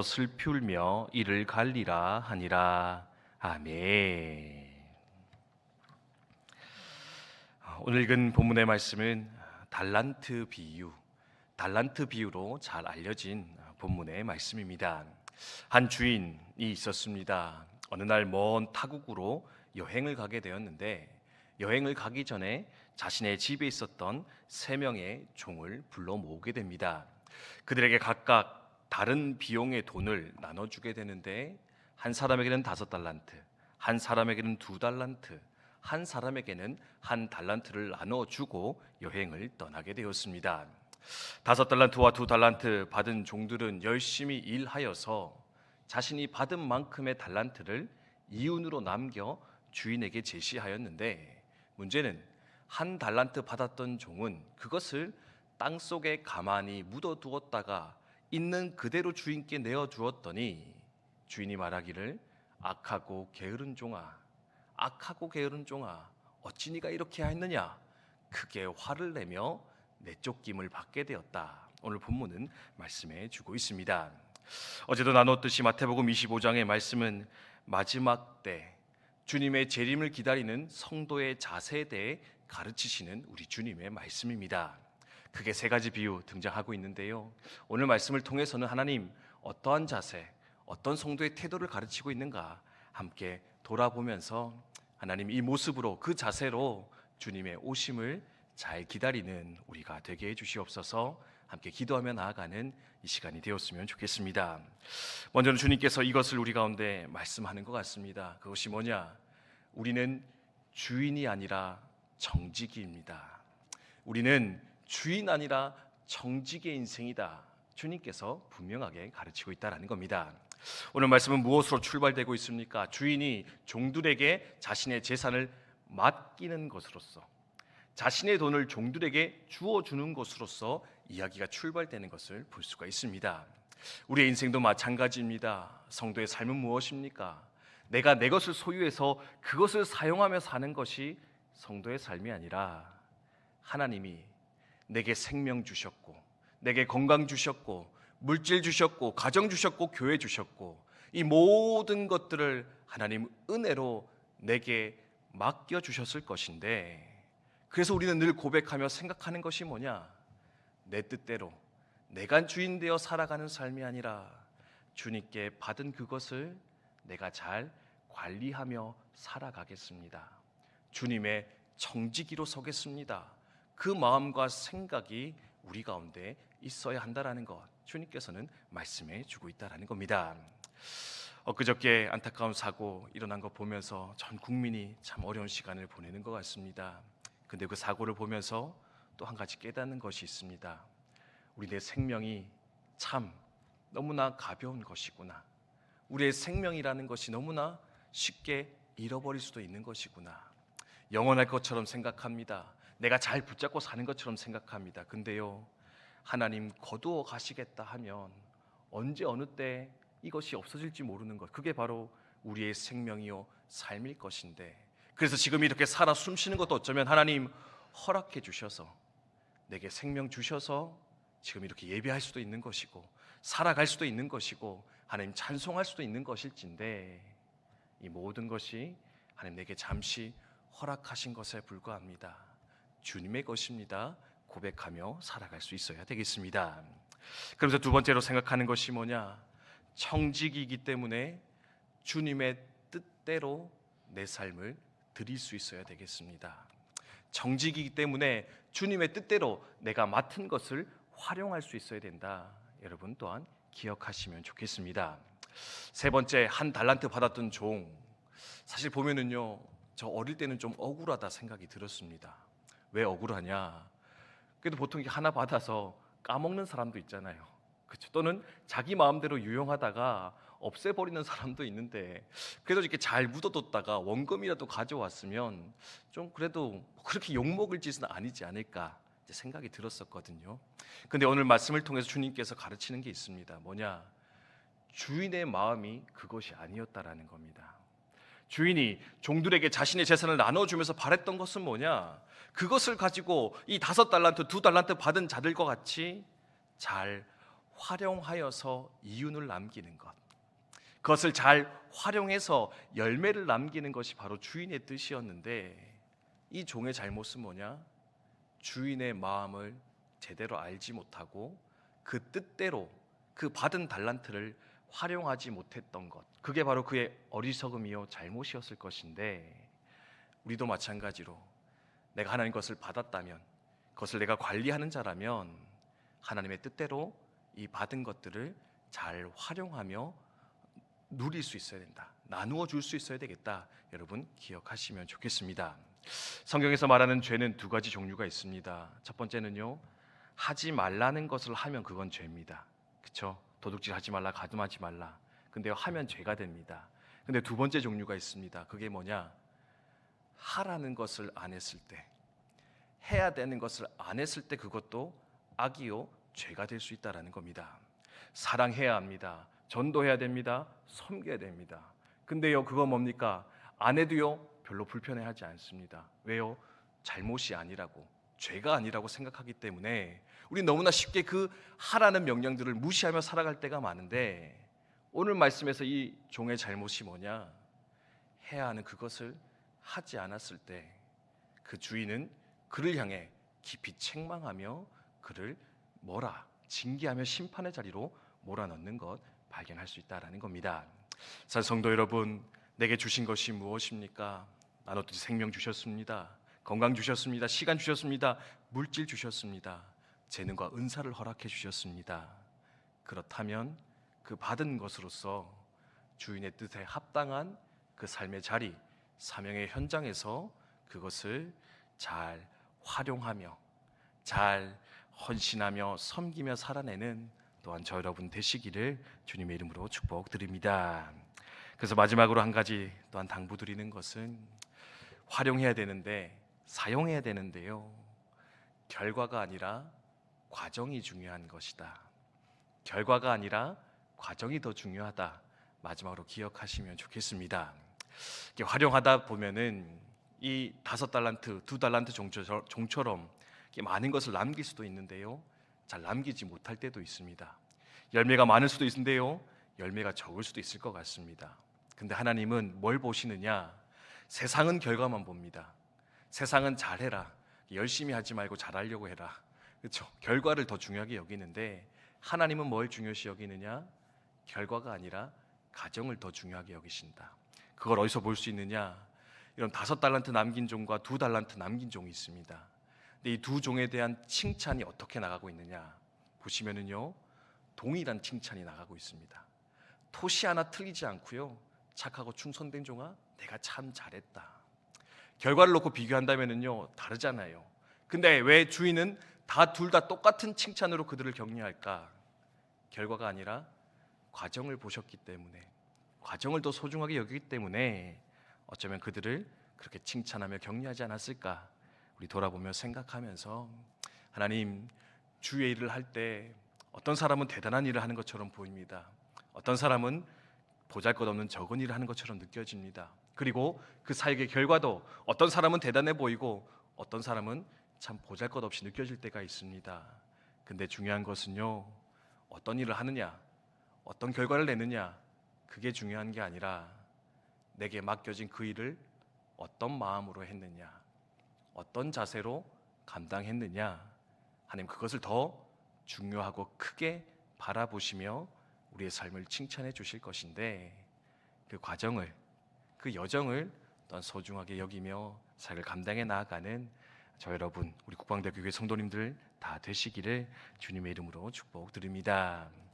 슬플며 이를 갈리라 하니라. 아멘. 오늘 읽은 본문의 말씀은 달란트 비유로 잘 알려진 본문의 말씀입니다. 한 주인이 있었습니다. 어느 날 먼 타국으로 여행을 가게 되었는데, 여행을 가기 전에 자신의 집에 있었던 3명의 종을 불러 모으게 됩니다. 그들에게 각각 다른 비용의 돈을 나눠주게 되는데, 한 사람에게는 5달란트, 한 사람에게는 2달란트, 한 사람에게는 1달란트를 나눠주고 여행을 떠나게 되었습니다. 5달란트와 2달란트 받은 종들은 열심히 일하여서 자신이 받은 만큼의 달란트를 이윤으로 남겨 주인에게 제시하였는데, 문제는 1달란트 받았던 종은 그것을 땅속에 가만히 묻어두었다가 있는 그대로 주인께 내어주었더니, 주인이 말하기를 악하고 게으른 종아, 어찌 네가 이렇게 하였느냐, 크게 화를 내며 내쫓김을 받게 되었다. 오늘 본문은 말씀해 주고 있습니다. 어제도 나눴듯이 마태복음 25장의 말씀은 마지막 때 주님의 재림을 기다리는 성도의 자세에 대해 가르치시는 우리 주님의 말씀입니다. 크게 3가지 비유 등장하고 있는데요, 오늘 말씀을 통해서는 하나님 어떠한 자세, 어떤 성도의 태도를 가르치고 있는가 함께 돌아보면서 하나님 이 모습으로, 그 자세로 주님의 오심을 잘 기다리는 우리가 되게 해주시옵소서. 함께 기도하며 나아가는 이 시간이 되었으면 좋겠습니다. 먼저는 주님께서 이것을 우리 가운데 말씀하는 것 같습니다. 그것이 뭐냐? 우리는 주인이 아니라 정직이입니다. 우리는 주인 아니라 정직의 인생이다. 주님께서 분명하게 가르치고 있다는 겁니다. 오늘 말씀은 무엇으로 출발되고 있습니까? 주인이 종들에게 자신의 재산을 맡기는 것으로서, 자신의 돈을 종들에게 주어주는 것으로서 이야기가 출발되는 것을 볼 수가 있습니다. 우리의 인생도 마찬가지입니다. 성도의 삶은 무엇입니까? 내가 내 것을 소유해서 그것을 사용하며 사는 것이 성도의 삶이 아니라, 하나님이 내게 생명 주셨고, 내게 건강 주셨고, 물질 주셨고, 가정 주셨고, 교회 주셨고, 이 모든 것들을 하나님 은혜로 내게 맡겨 주셨을 것인데, 그래서 우리는 늘 고백하며 생각하는 것이 뭐냐? 내 뜻대로 내가 주인 되어 살아가는 삶이 아니라 주님께 받은 그것을 내가 잘 관리하며 살아가겠습니다. 주님의 정직이로 서겠습니다. 그 마음과 생각이 우리 가운데 있어야 한다라는 것, 주님께서는 말씀해 주고 있다라는 겁니다. 엊그저께 안타까운 사고 일어난 것 보면서 전 국민이 참 어려운 시간을 보내는 것 같습니다. 근데 그 사고를 보면서 또 한 가지 깨닫는 것이 있습니다. 우리 내 생명이 참 너무나 가벼운 것이구나. 우리의 생명이라는 것이 너무나 쉽게 잃어버릴 수도 있는 것이구나. 영원할 것처럼 생각합니다. 내가 잘 붙잡고 사는 것처럼 생각합니다. 근데요, 하나님 거두어 가시겠다 하면 언제 어느 때 이것이 없어질지 모르는 것, 그게 바로 우리의 생명이요 삶일 것인데, 그래서 지금 이렇게 살아 숨쉬는 것도 어쩌면 하나님 허락해 주셔서, 내게 생명 주셔서 지금 이렇게 예배할 수도 있는 것이고, 살아갈 수도 있는 것이고, 하나님 찬송할 수도 있는 것일진데, 이 모든 것이 하나님 내게 잠시 허락하신 것에 불과합니다. 주님의 것입니다. 고백하며 살아갈 수 있어야 되겠습니다. 그래서 2번째로 생각하는 것이 뭐냐? 정직이기 때문에 주님의 뜻대로 내 삶을 드릴 수 있어야 되겠습니다. 정직이기 때문에 주님의 뜻대로 내가 맡은 것을 활용할 수 있어야 된다. 여러분 또한 기억하시면 좋겠습니다. 3번째, 1달란트 받았던 종, 사실 보면은요, 저 어릴 때는 좀 억울하다 생각이 들었습니다. 왜 억울하냐? 그래도 보통 하나 받아서 까먹는 사람도 있잖아요. 그렇죠? 또는 자기 마음대로 유용하다가 없애버리는 사람도 있는데, 그래도 이렇게 잘 묻어뒀다가 원금이라도 가져왔으면 좀 그래도 그렇게 욕먹을 짓은 아니지 않을까 생각이 들었었거든요. 근데 오늘 말씀을 통해서 주님께서 가르치는 게 있습니다. 뭐냐? 주인의 마음이 그것이 아니었다라는 겁니다. 주인이 종들에게 자신의 재산을 나눠주면서 바랬던 것은 뭐냐? 그것을 가지고 이 5달란트, 2달란트 받은 자들과 같이 잘 활용하여서 이윤을 남기는 것, 그것을 잘 활용해서 열매를 남기는 것이 바로 주인의 뜻이었는데, 이 종의 잘못은 뭐냐? 주인의 마음을 제대로 알지 못하고 그 뜻대로 그 받은 달란트를 활용하지 못했던 것, 그게 바로 그의 어리석음이요 잘못이었을 것인데, 우리도 마찬가지로 내가 하나님 것을 받았다면, 그것을 내가 관리하는 자라면 하나님의 뜻대로 이 받은 것들을 잘 활용하며 누릴 수 있어야 된다, 나누어 줄 수 있어야 되겠다, 여러분 기억하시면 좋겠습니다. 성경에서 말하는 죄는 두 가지 종류가 있습니다. 첫 번째는요, 하지 말라는 것을 하면 그건 죄입니다. 그렇죠? 도둑질 하지 말라, 가늠하지 말라. 근데요, 하면 죄가 됩니다. 근데 두 번째 종류가 있습니다. 그게 뭐냐? 하라는 것을 안 했을 때, 해야 되는 것을 안 했을 때 그것도 악이요 죄가 될 수 있다라는 겁니다. 사랑해야 합니다. 전도해야 됩니다. 섬겨야 됩니다. 근데요, 그거 뭡니까? 안 해도요 별로 불편해하지 않습니다. 왜요? 잘못이 아니라고, 죄가 아니라고 생각하기 때문에 우리 너무나 쉽게 그 하라는 명령들을 무시하며 살아갈 때가 많은데, 오늘 말씀에서 이 종의 잘못이 뭐냐? 해야 하는 그것을 하지 않았을 때 그 주인은 그를 향해 깊이 책망하며 그를 징계하며 심판의 자리로 몰아넣는 것 발견할 수 있다라는 겁니다. 자, 성도 여러분, 내게 주신 것이 무엇입니까? 나눴듯이 생명 주셨습니다. 건강 주셨습니다. 시간 주셨습니다. 물질 주셨습니다. 재능과 은사를 허락해 주셨습니다. 그렇다면 그 받은 것으로서 주인의 뜻에 합당한 그 삶의 자리, 사명의 현장에서 그것을 잘 활용하며 잘 헌신하며 섬기며 살아내는 또한 저 여러분 되시기를 주님의 이름으로 축복드립니다. 그래서 마지막으로 한 가지 또한 당부드리는 것은, 활용해야 되는데, 사용해야 되는데요, 결과가 아니라 과정이 중요한 것이다. 결과가 아니라 과정이 더 중요하다. 마지막으로 기억하시면 좋겠습니다. 활용하다 보면은 이 5달란트, 2달란트 종처럼 많은 것을 남길 수도 있는데요, 잘 남기지 못할 때도 있습니다. 열매가 많을 수도 있는데요, 열매가 적을 수도 있을 것 같습니다. 근데 하나님은 뭘 보시느냐? 세상은 결과만 봅니다. 세상은 잘해라, 열심히 하지 말고 잘하려고 해라, 그렇죠? 결과를 더 중요하게 여기는데, 하나님은 뭘 중요시 여기느냐? 결과가 아니라 과정을 더 중요하게 여기신다. 그걸 어디서 볼 수 있느냐? 이런 5달란트 남긴 종과 2달란트 남긴 종이 있습니다. 근데 이 두 종에 대한 칭찬이 어떻게 나가고 있느냐 보시면은요, 동일한 칭찬이 나가고 있습니다. 토시 하나 틀리지 않고요, 착하고 충성된 종아, 내가 참 잘했다. 결과를 놓고 비교한다면은요 다르잖아요. 근데 왜 주인은 둘 다 똑같은 칭찬으로 그들을 격려할까? 결과가 아니라 과정을 보셨기 때문에, 과정을 더 소중하게 여기기 때문에 어쩌면 그들을 그렇게 칭찬하며 격려하지 않았을까? 우리 돌아보며 생각하면서, 하나님, 주의 일을 할 때 어떤 사람은 대단한 일을 하는 것처럼 보입니다. 어떤 사람은 보잘것없는 적은 일을 하는 것처럼 느껴집니다. 그리고 그 사역의 결과도 어떤 사람은 대단해 보이고 어떤 사람은 참 보잘것없이 느껴질 때가 있습니다. 근데 중요한 것은요, 어떤 일을 하느냐, 어떤 결과를 내느냐, 그게 중요한 게 아니라 내게 맡겨진 그 일을 어떤 마음으로 했느냐, 어떤 자세로 감당했느냐, 하나님 그것을 더 중요하고 크게 바라보시며 우리의 삶을 칭찬해 주실 것인데, 그 과정을, 그 여정을 또한 소중하게 여기며 삶을 감당해 나아가는 저 여러분, 우리 국방대교회 성도님들 다 되시기를 주님의 이름으로 축복드립니다.